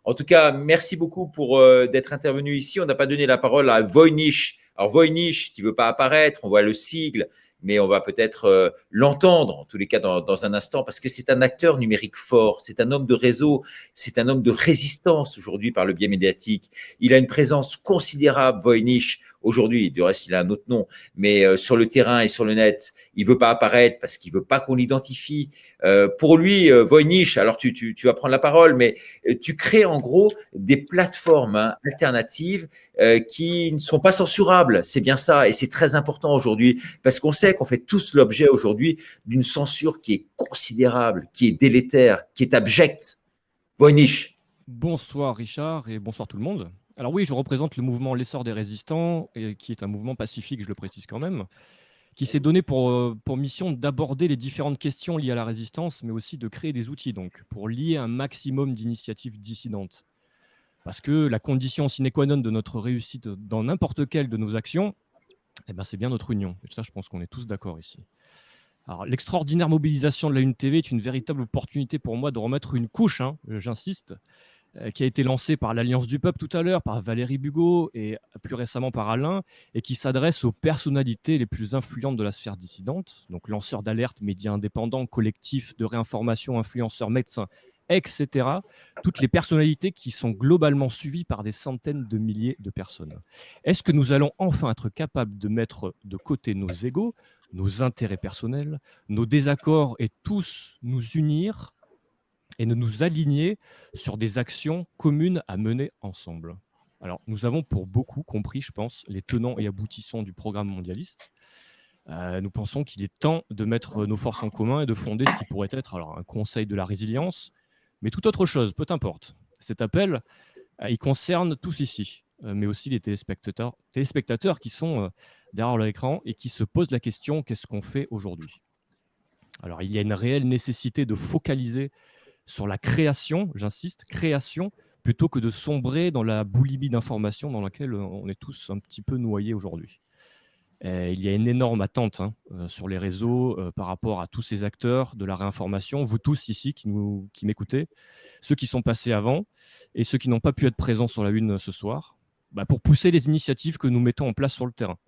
En tout cas, merci beaucoup pour d'être intervenu ici. On n'a pas donné la parole à Voynich. Alors, Voynich, qui ne veut pas apparaître, on voit le sigle, mais on va peut-être l'entendre, en tous les cas, dans un instant, parce que c'est un acteur numérique fort, c'est un homme de réseau, c'est un homme de résistance aujourd'hui par le biais médiatique. Il a une présence considérable, Voynich, aujourd'hui. Du reste, il a un autre nom, mais sur le terrain et sur le net, il ne veut pas apparaître parce qu'il ne veut pas qu'on l'identifie. Pour lui, Voynich, alors tu vas prendre la parole, mais tu crées en gros des plateformes alternatives qui ne sont pas censurables. C'est bien ça, et c'est très important aujourd'hui, parce qu'on sait qu'on fait tous l'objet aujourd'hui d'une censure qui est considérable, qui est délétère, qui est abjecte. Voynich. Bonsoir Richard et bonsoir tout le monde. Alors oui, je représente le mouvement L'Essor des Résistants, qui est un mouvement pacifique, je le précise quand même, qui s'est donné pour mission d'aborder les différentes questions liées à la résistance, mais aussi de créer des outils donc, pour lier un maximum d'initiatives dissidentes. Parce que la condition sine qua non de notre réussite dans n'importe quelle de nos actions, eh ben, c'est bien notre union. Et ça, je pense qu'on est tous d'accord ici. Alors, l'extraordinaire mobilisation de la Une TV est une véritable opportunité pour moi de remettre une couche, j'insiste, qui a été lancée par l'Alliance du Peuple tout à l'heure, par Valérie Bugeaud et plus récemment par Alain, et qui s'adresse aux personnalités les plus influentes de la sphère dissidente, donc lanceurs d'alerte, médias indépendants, collectifs de réinformation, influenceurs, médecins, etc. Toutes les personnalités qui sont globalement suivies par des centaines de milliers de personnes. Est-ce que nous allons enfin être capables de mettre de côté nos égos, nos intérêts personnels, nos désaccords et tous nous unir et de nous aligner sur des actions communes à mener ensemble? Alors, nous avons pour beaucoup compris, je pense, les tenants et aboutissants du programme mondialiste. Nous pensons qu'il est temps de mettre nos forces en commun et de fonder ce qui pourrait être alors un conseil de la résilience, mais toute autre chose, peu importe. Cet appel, il concerne tous ici, mais aussi les téléspectateurs qui sont derrière l'écran et qui se posent la question: qu'est-ce qu'on fait aujourd'hui? Alors, il y a une réelle nécessité de focaliser sur la création, j'insiste, création, plutôt que de sombrer dans la boulimie d'informations dans laquelle on est tous un petit peu noyés aujourd'hui. Il y a une énorme attente sur les réseaux par rapport à tous ces acteurs de la réinformation, vous tous ici qui m'écoutez, ceux qui sont passés avant et ceux qui n'ont pas pu être présents sur la une ce soir, pour pousser les initiatives que nous mettons en place sur le terrain.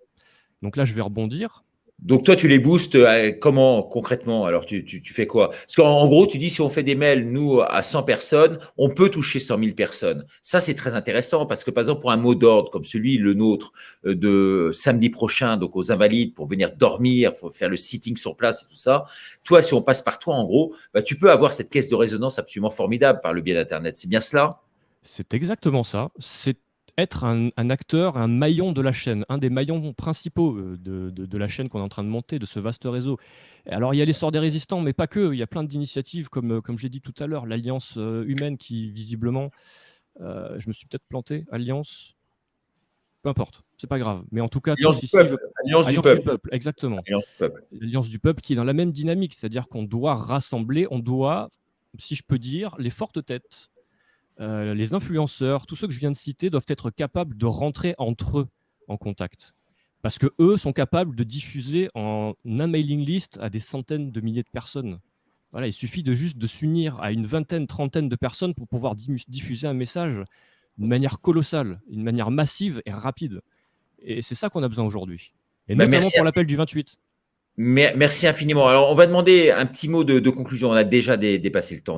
Donc là, je vais rebondir. Donc, toi, tu les boostes comment concrètement? Alors, tu fais quoi? Parce qu'en gros, tu dis si on fait des mails, nous, à 100 personnes, on peut toucher 100 000 personnes. Ça, c'est très intéressant parce que, par exemple, pour un mot d'ordre comme celui, le nôtre, de samedi prochain, donc aux Invalides, pour venir dormir, faut faire le sitting sur place et tout ça, toi, si on passe par toi, en gros, tu peux avoir cette caisse de résonance absolument formidable par le biais d'Internet. C'est bien cela? C'est exactement ça. C'est être un acteur, un maillon de la chaîne, un des maillons principaux de la chaîne qu'on est en train de monter, de ce vaste réseau. Et alors, il y a l'essor des résistants, mais pas que. Il y a plein d'initiatives, comme je l'ai dit tout à l'heure, l'Alliance humaine qui, visiblement, je me suis peut-être planté, Alliance, peu importe, c'est pas grave. Mais en tout cas, Alliance tous du ici, peuple. Alliance du Alliance du peuple. peuple, exactement. Alliance du peuple. L'Alliance du peuple qui est dans la même dynamique, c'est-à-dire qu'on doit rassembler, on doit, si je peux dire, les fortes têtes, les influenceurs, tous ceux que je viens de citer doivent être capables de rentrer entre eux en contact. Parce qu'eux sont capables de diffuser en un mailing list à des centaines de milliers de personnes. Voilà, il suffit juste de s'unir à une vingtaine, trentaine de personnes pour pouvoir diffuser un message d'une manière colossale, d'une manière massive et rapide. Et c'est ça qu'on a besoin aujourd'hui. Et notamment Merci. pour l'appel du 28. Merci infiniment. Alors, on va demander un petit mot de conclusion. On a déjà dépassé le temps.